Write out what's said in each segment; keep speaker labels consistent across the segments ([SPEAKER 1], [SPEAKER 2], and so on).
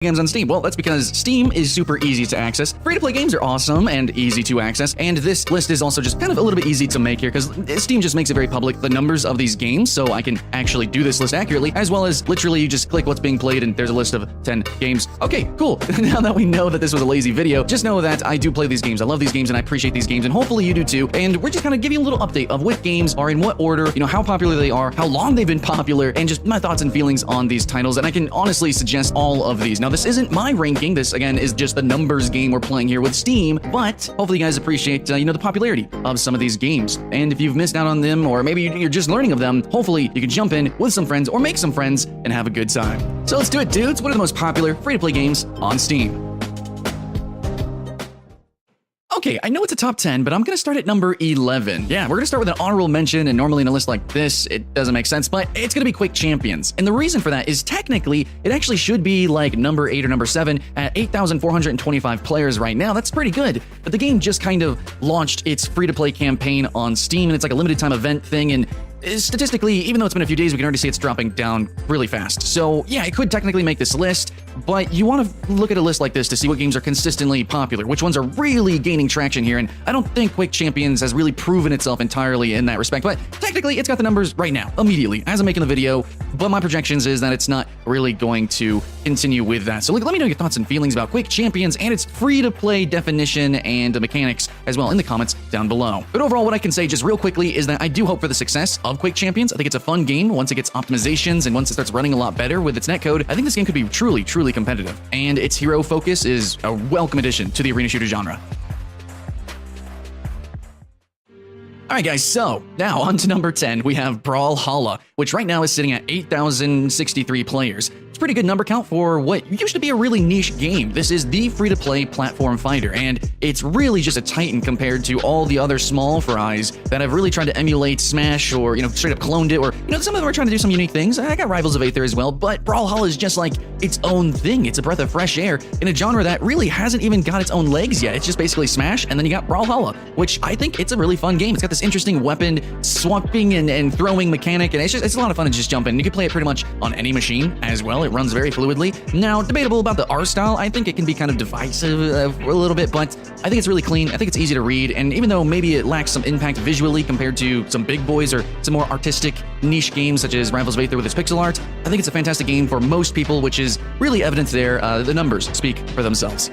[SPEAKER 1] games on Steam? Well, that's because Steam is super easy to access. Free-to-play games are awesome and easy to access, and this list is also just kind of a little bit easy to make here because Steam just makes it very public, the numbers of these games, so I can actually do this list accurately, as well as literally you just click what's being played and there's a list of 10 games. Okay, cool. Now that we know that this was a lazy video, just know that I do play these games. I love these games and I appreciate these games, and hopefully you do too. And we're just kind of giving you a little update of what games are in what order, you know, how popular they are, how long they've been popular, and just my thoughts and feelings on these titles. And I can honestly suggest all of these. Now, this isn't my ranking. This, again, is just the numbers game we're playing here with Steam, but hopefully you guys appreciate, you know, the popularity of some of these games. And if you've missed out on them, or maybe you're just learning of them, hopefully you can jump in with some friends or make some friends and have a good time. So let's do it, dudes. What are the most popular free-to-play games on Steam? Okay, I know it's a top 10, but I'm going to start at number 11. Yeah, we're going to start with an honorable mention, and normally in a list like this, it doesn't make sense, but it's going to be Quick Champions. And the reason for that is technically, it actually should be like number 8 or number 7 at 8,425 players right now. That's pretty good, but the game just kind of launched its free-to-play campaign on Steam, and it's like a limited time event thing, and statistically, even though it's been a few days, we can already see it's dropping down really fast. So yeah, it could technically make this list, but you want to look at a list like this to see what games are consistently popular, which ones are really gaining traction here, and I don't think Quick Champions has really proven itself entirely in that respect, but technically it's got the numbers right now, immediately, as I'm making the video, but my projections is that it's not really going to continue with that. So let me know your thoughts and feelings about Quick Champions and its free-to-play definition and the mechanics as well in the comments down below. But overall, what I can say just real quickly is that I do hope for the success of Quick Champions. I think it's a fun game once it gets optimizations and once it starts running a lot better with its netcode. I think this game could be truly, truly competitive. And its hero focus is a welcome addition to the arena shooter genre. Alright guys, so now on to number 10, we have Brawlhalla, which right now is sitting at 8,063 players. It's a pretty good number count for what used to be a really niche game. This is the free-to-play platform fighter, and it's really just a titan compared to all the other small fries that have really tried to emulate Smash or, you know, straight up cloned it, or, you know, some of them are trying to do some unique things. I got Rivals of Aether as well, but Brawlhalla is just like its own thing. It's a breath of fresh air in a genre that really hasn't even got its own legs yet. It's just basically Smash, and then you got Brawlhalla, which I think it's a really fun game. It's got this interesting weapon swapping and throwing mechanic, and it's a lot of fun to just jump in. You can play it pretty much on any machine as well. It runs very fluidly. Now, debatable about the art style. I think it can be kind of divisive a little bit, but I think it's really clean. I think it's easy to read, and even though maybe it lacks some impact visually compared to some big boys or some more artistic niche games such as Rivals of Aether with its pixel art, I think it's a fantastic game for most people, which is really evident there. The numbers speak for themselves.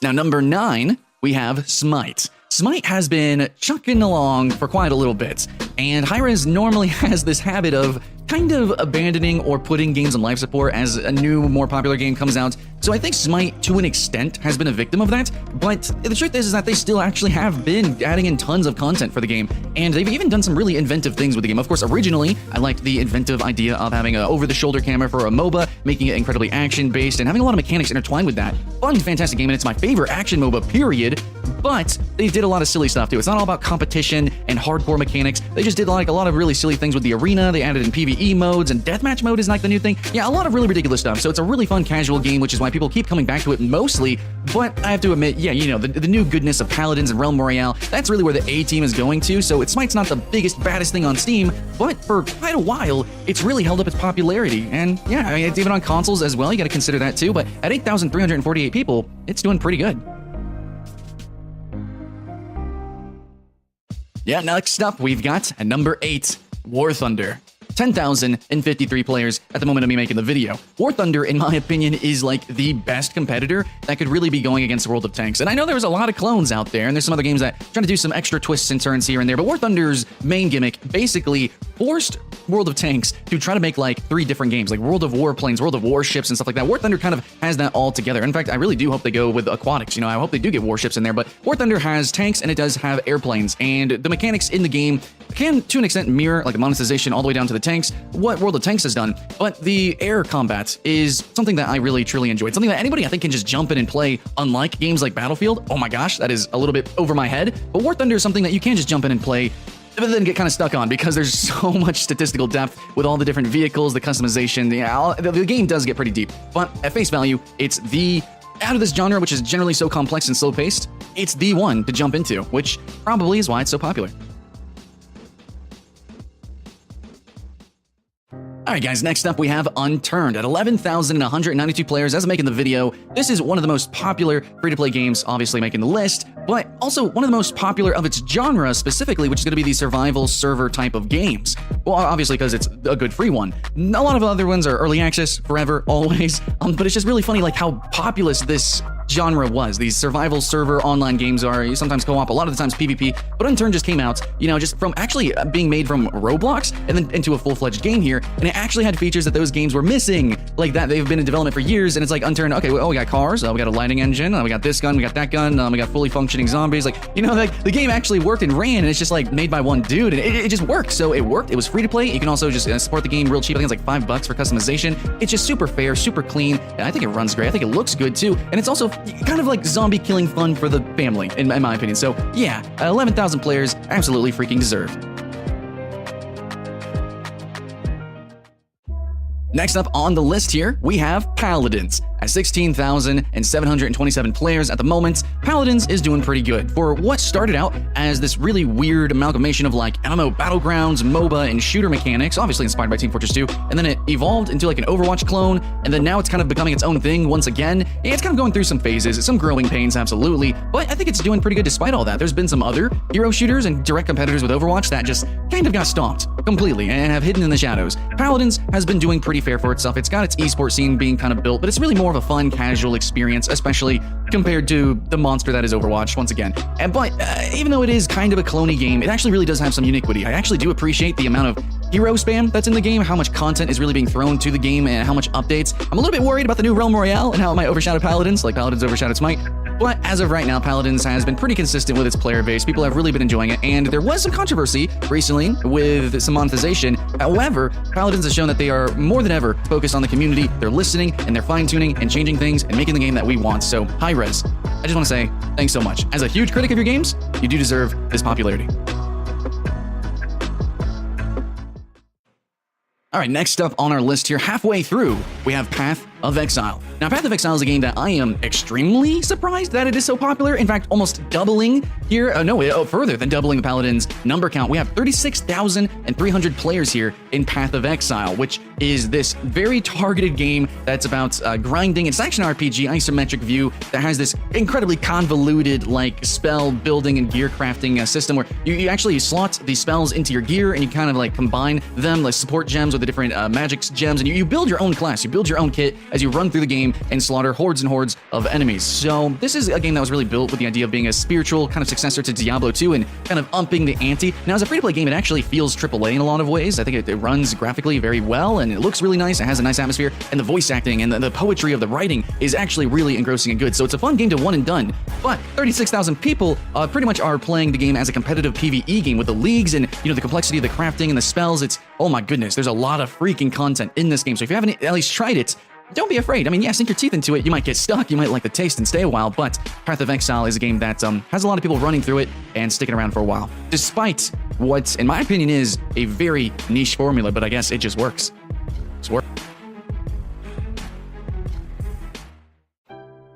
[SPEAKER 1] Now, number 9, we have Smite. Smite has been chugging along for quite a little bit, and Hi-Rez normally has this habit of kind of abandoning or putting games on life support as a new, more popular game comes out. So I think Smite, to an extent, has been a victim of that, but the truth is that they still actually have been adding in tons of content for the game, and they've even done some really inventive things with the game. Of course, originally, I liked the inventive idea of having an over-the-shoulder camera for a MOBA, making it incredibly action-based, and having a lot of mechanics intertwined with that. Fun, fantastic game, and it's my favorite action MOBA, period, but they did a lot of silly stuff, too. It's not all about competition and hardcore mechanics. They just did like a lot of really silly things with the arena. They added in PvE modes, and deathmatch mode is like the new thing. Yeah, a lot of really ridiculous stuff. So it's a really fun casual game, which is why people keep coming back to it mostly. But I have to admit, yeah, you know, the new goodness of Paladins and Realm Royale, that's really where the A-team is going to. So Smite's not the biggest, baddest thing on Steam, but for quite a while, it's really held up its popularity. And yeah, I mean, it's even on consoles as well. You got to consider that too. But at 8,348 people, it's doing pretty good. Yeah, next up, we've got at number 8, War Thunder. 10,053 players at the moment of me making the video. War Thunder, in my opinion, is like the best competitor that could really be going against World of Tanks. And I know there's a lot of clones out there, and there's some other games that trying to do some extra twists and turns here and there, but War Thunder's main gimmick basically forced World of Tanks to try to make like 3 different games, like World of Warplanes, World of Warships, and stuff like that. War Thunder kind of has that all together. In fact, I really do hope they go with aquatics. You know, I hope they do get warships in there, but War Thunder has tanks and it does have airplanes, and the mechanics in the game can, to an extent, mirror like the monetization all the way down to the tanks, what World of Tanks has done, but the air combat is something that I really, truly enjoyed. Something that anybody, I think, can just jump in and play, unlike games like Battlefield. Oh my gosh, that is a little bit over my head, but War Thunder is something that you can just jump in and play, but then get kind of stuck on because there's so much statistical depth with all the different vehicles, the customization. Yeah, the game does get pretty deep, but at face value, it's the out of this genre, which is generally so complex and slow-paced, it's the one to jump into, which probably is why it's so popular. All right, guys, next up we have Unturned at 11,192 players. As I'm making the video, this is one of the most popular free-to-play games, obviously making the list, but also one of the most popular of its genre specifically, which is going to be the survival server type of games. Well, obviously because it's a good free one. A lot of other ones are early access, forever, always, but it's just really funny like how populous this genre was. These survival server online games are sometimes co-op, a lot of the times PvP, but Unturned just came out, you know, just from actually being made from Roblox and then into a full-fledged game here, and it actually had features that those games were missing, like that they've been in development for years, and it's like Unturned, okay, oh, we got cars, we got a lighting engine, we got this gun, we got that gun, we got fully functioning zombies, like, you know, like the game actually worked and ran, and it's just like made by one dude, and it just worked. So it worked, it was free to play, you can also just support the game real cheap, I think it's like $5 for customization. It's just super fair, super clean, and I think it runs great, I think it looks good too, and it's also kind of like zombie killing fun for the family, in my opinion. So yeah, 11,000 players, absolutely freaking deserved. Next up on the list here, we have Paladins. At 16,727 players at the moment, Paladins is doing pretty good. For what started out as this really weird amalgamation of like MMO battlegrounds, MOBA, and shooter mechanics, obviously inspired by Team Fortress 2, and then it evolved into like an Overwatch clone, and then now it's kind of becoming its own thing once again. It's kind of going through some phases, some growing pains, absolutely, but I think it's doing pretty good despite all that. There's been some other hero shooters and direct competitors with Overwatch that just kind of got stomped completely and have hidden in the shadows. Paladins has been doing pretty fair for itself. It's got its esports scene being kind of built, but it's really more of a fun, casual experience, especially compared to the monster that is Overwatch, once again. But even though it is kind of a cloney game, it actually really does have some uniquity. I actually do appreciate the amount of hero spam that's in the game, how much content is really being thrown to the game, and how much updates. I'm a little bit worried about the new Realm Royale and how it might overshadow Paladins, like Paladins overshadowed Smite. But as of right now, Paladins has been pretty consistent with its player base. People have really been enjoying it, and there was some controversy recently with some monetization. However, Paladins has shown that they are more than ever focused on the community. They're listening, and they're fine-tuning and changing things and making the game that we want. So, hi, Rez. I just want to say thanks so much. As a huge critic of your games, you do deserve this popularity. All right, next up on our list here, halfway through, we have Path of Exile. Now, Path of Exile is a game that I am extremely surprised that it is so popular. In fact, almost doubling here, further than doubling the Paladins number count. We have 36,300 players here in Path of Exile, which is this very targeted game that's about grinding. It's action RPG, isometric view that has this incredibly convoluted like spell building and gear crafting system where you actually slot these spells into your gear and you kind of like combine them, like support gems with the different magic gems, and you build your own class, you build your own kit as you run through the game and slaughter hordes and hordes of enemies. So this is a game that was really built with the idea of being a spiritual kind of successor to Diablo 2 and kind of upping the ante. Now, as a free-to-play game, it actually feels AAA in a lot of ways. I think it runs graphically very well, and it looks really nice. It has a nice atmosphere, and the voice acting and the poetry of the writing is actually really engrossing and good. So it's a fun game to one and done. But 36,000 people pretty much are playing the game as a competitive PvE game with the leagues and, you know, the complexity of the crafting and the spells. It's, oh my goodness, there's a lot of freaking content in this game. So if you haven't at least tried it, don't be afraid. I mean, yeah, sink your teeth into it. You might get stuck. You might like the taste and stay a while, but Path of Exile is a game that has a lot of people running through it and sticking around for a while, despite what, in my opinion, is a very niche formula, but I guess it just works. It's work.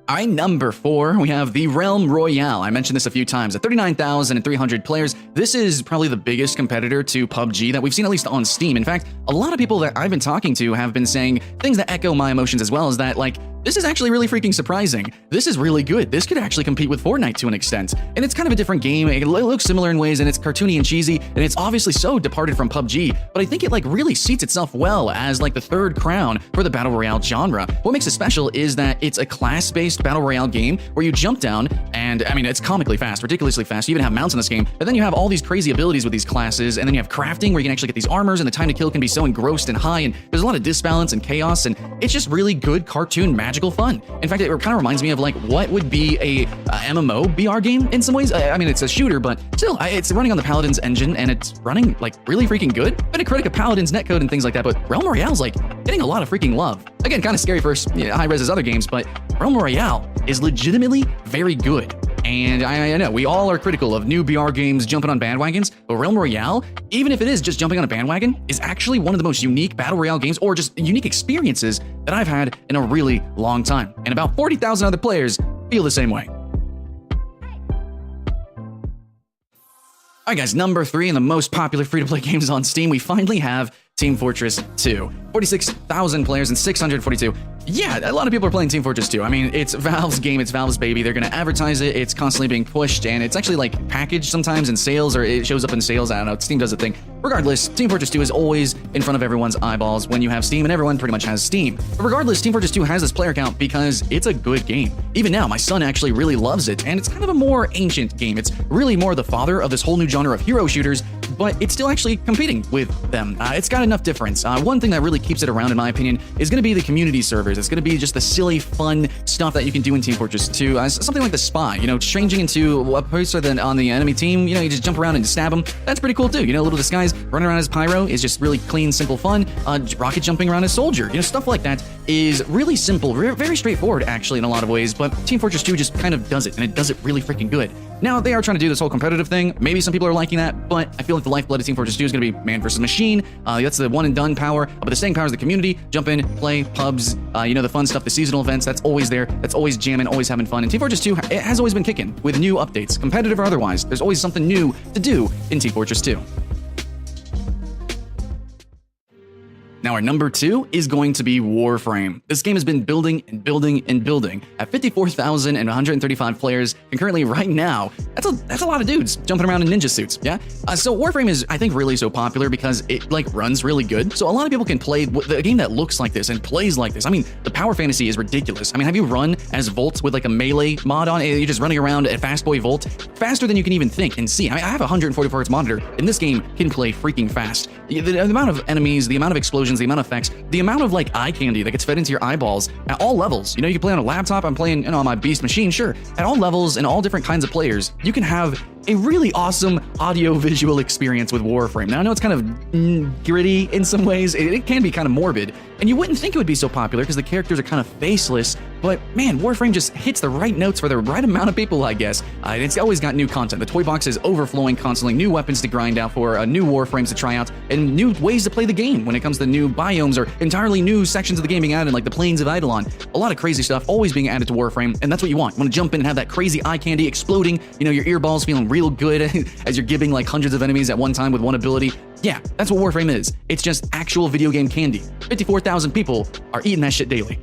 [SPEAKER 1] All right, number 4, we have the Realm Royale. I mentioned this a few times. At 39,300 players, this is probably the biggest competitor to PUBG that we've seen, at least on Steam. In fact, a lot of people that I've been talking to have been saying things that echo my emotions as well, is that, like, this is actually really freaking surprising. This is really good. This could actually compete with Fortnite to an extent. And it's kind of a different game. It looks similar in ways, and it's cartoony and cheesy, and it's obviously so departed from PUBG, but I think it like really seats itself well as like the third crown for the Battle Royale genre. What makes it special is that it's a class-based Battle Royale game where you jump down, and I mean, it's comically fast, ridiculously fast. You even have mounts in this game, but then you have all these crazy abilities with these classes, and then you have crafting where you can actually get these armors, and the time to kill can be so engrossed and high, and there's a lot of disbalance and chaos, and it's just really good cartoon magical fun. In fact, it kind of reminds me of like what would be a MMO BR game in some ways. I mean, it's a shooter, but still, it's running on the Paladins engine, and it's running like really freaking good. Been a critic of Paladins netcode and things like that, but Realm Royale's like getting a lot of freaking love. Again, kind of scary for high-res other games, but Realm Royale is legitimately very good. And I know we all are critical of new BR games jumping on bandwagons, but Realm Royale, even if it is just jumping on a bandwagon, is actually one of the most unique Battle Royale games, or just unique experiences that I've had in a really long time. And about 40,000 other players feel the same way. All right, guys, number 3 in the most popular free-to-play games on Steam, we finally have Team Fortress 2. 46,000 players and 642. Yeah, a lot of people are playing Team Fortress 2. I mean, it's Valve's game, it's Valve's baby. They're going to advertise it. It's constantly being pushed, and it's actually like packaged sometimes in sales, or it shows up in sales. I don't know. Steam does a thing. Regardless, Team Fortress 2 is always in front of everyone's eyeballs when you have Steam, and everyone pretty much has Steam. But regardless, Team Fortress 2 has this player count because it's a good game. Even now, my son actually really loves it, and it's kind of a more ancient game. It's really more the father of this whole new genre of hero shooters, but it's still actually competing with them. It's got enough difference. One thing that really keeps it around, in my opinion, is going to be the community servers. It's going to be just the silly, fun stuff that you can do in Team Fortress 2. Something like the Spy, changing into a person on the enemy team, you just jump around and stab them. That's pretty cool too. A little disguise, running around as Pyro is just really clean, simple fun. Rocket jumping around as Soldier, stuff like that is really simple, very straightforward actually in a lot of ways, but Team Fortress 2 just kind of does it, and it does it really freaking good. Now, they are trying to do this whole competitive thing. Maybe some people are liking that, but I feel like the lifeblood of Team Fortress 2 is going to be man versus machine. That's the one and done power, but the staying power is the community. Jump in, play, pubs, the fun stuff, the seasonal events, that's always there. That's always jamming, always having fun. And Team Fortress 2, it has always been kicking with new updates, competitive or otherwise. There's always something new to do in Team Fortress 2. Now, our number 2 is going to be Warframe. This game has been building and building and building. At 54,135 players concurrently right now, that's a lot of dudes jumping around in ninja suits, yeah? So Warframe is, I think, really so popular because it, runs really good. So a lot of people can play a game that looks like this and plays like this. I mean, the power fantasy is ridiculous. I mean, have you run as Volt with, a melee mod on? You're just running around at Fast Boy Volt faster than you can even think and see. I mean, I have a 144 Hz monitor, and this game can play freaking fast. The amount of enemies, the amount of explosions, the amount of effects, the amount of eye candy that gets fed into your eyeballs at all levels. You can play on a laptop, I'm playing on my beast machine, sure. At all levels and all different kinds of players, you can have a really awesome audio-visual experience with Warframe. Now, I know it's kind of gritty in some ways. It can be kind of morbid, and you wouldn't think it would be so popular because the characters are kind of faceless, but man, Warframe just hits the right notes for the right amount of people, I guess. It's always got new content. The toy box is overflowing constantly, new weapons to grind out for, new Warframes to try out, and new ways to play the game when it comes to new biomes or entirely new sections of the game being added, like the Plains of Eidolon. A lot of crazy stuff always being added to Warframe, and that's what you want. You want to jump in and have that crazy eye candy exploding, your earballs feeling real good as you're gibbing hundreds of enemies at one time with one ability. Yeah, that's what Warframe is. It's just actual video game candy. 54,000 people are eating that shit daily.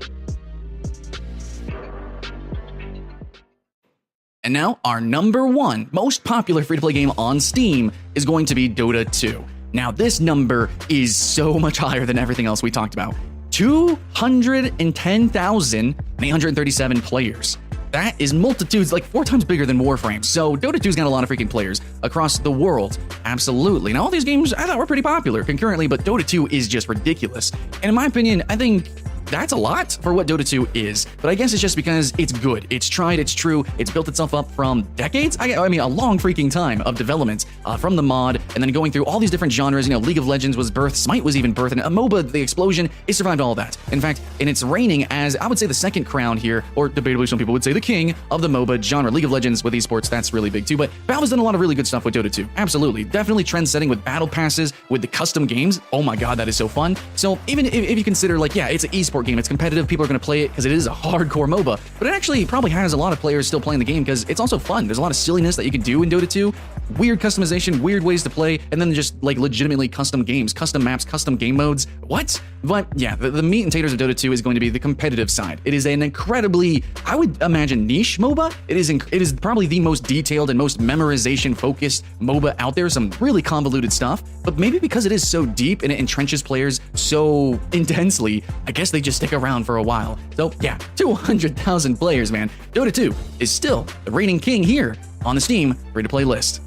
[SPEAKER 1] And now, our number 1 most popular free-to-play game on Steam is going to be Dota 2. Now, this number is so much higher than everything else we talked about. 210,837 players. That is multitudes, 4 times bigger than Warframe. So Dota 2's got a lot of freaking players across the world. Absolutely. Now, all these games I thought were pretty popular concurrently, but Dota 2 is just ridiculous. And in my opinion, I think that's a lot for what Dota 2 is, but I guess it's just because it's good. It's tried, it's true, it's built itself up from decades? I mean, a long freaking time of development from the mod, and then going through all these different genres. League of Legends was birthed, Smite was even birthed, and a MOBA, the explosion, it survived all that. In fact, and it's reigning as, I would say, the second crown here, or debatably some people would say the king of the MOBA genre. League of Legends with esports, that's really big too, but Valve has done a lot of really good stuff with Dota 2. Absolutely. Definitely trend-setting with battle passes, with the custom games. Oh my god, that is so fun. So even if you consider, yeah, it's an esport game, it's competitive, people are going to play it because it is a hardcore MOBA, but it actually probably has a lot of players still playing the game because it's also fun. There's a lot of silliness that you can do in Dota 2, weird customization, weird ways to play, and then just legitimately custom games, custom maps, custom game modes. What? But yeah, the meat and taters of Dota 2 is going to be the competitive side. It is an incredibly, I would imagine, niche MOBA. It is probably the most detailed and most memorization focused MOBA out there. Some really convoluted stuff, but maybe because it is so deep and it entrenches players so intensely, I guess they just stick around for a while. So yeah, 200,000 players, man. Dota 2 is still the reigning king here on the Steam free-to-play list.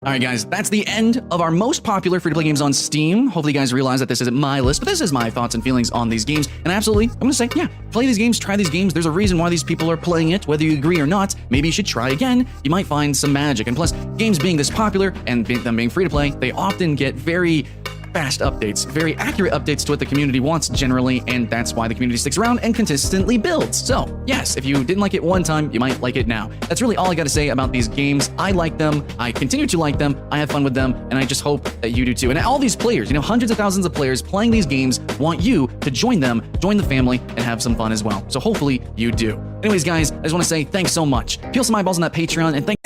[SPEAKER 1] Alright guys, that's the end of our most popular free-to-play games on Steam. Hopefully you guys realize that this isn't my list, but this is my thoughts and feelings on these games. And absolutely, I'm gonna say, yeah, play these games, try these games. There's a reason why these people are playing it, whether you agree or not. Maybe you should try again. You might find some magic. And plus, games being this popular and them being free-to-play, they often get very fast updates, very accurate updates to what the community wants generally, and that's why the community sticks around and consistently builds. So yes, if you didn't like it one time, you might like it now. That's really all I gotta say about these games. I like them, I continue to like them, I have fun with them, and I just hope that you do too. And all these players, hundreds of thousands of players playing these games want you to join them, join the family, and have some fun as well. So hopefully you do. Anyways guys, I just want to say thanks so much. Peel some eyeballs on that Patreon, and thank